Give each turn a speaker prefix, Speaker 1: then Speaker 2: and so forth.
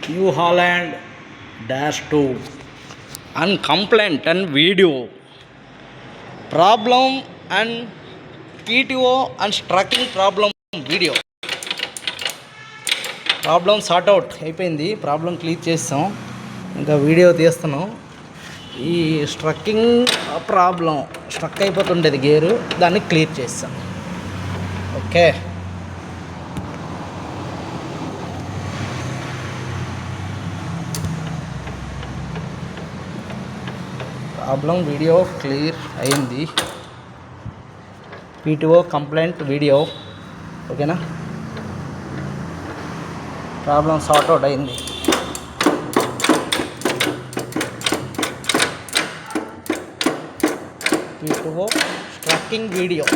Speaker 1: New Holland Dash 2 and complaint and video problem and PTO and trucking problem video. Problem sort out అయిపోయింది, problem clear చేస్తాం. ఇంకా video తీస్తున్నాం. ఈ striking problem struck అయిపోతుండేది gear, దాన్ని clear చేస్తాం. Okay, problem video clear అయింది. PTO complaint video ఓకేనా, problem sort out అయింది. PTO trekking video.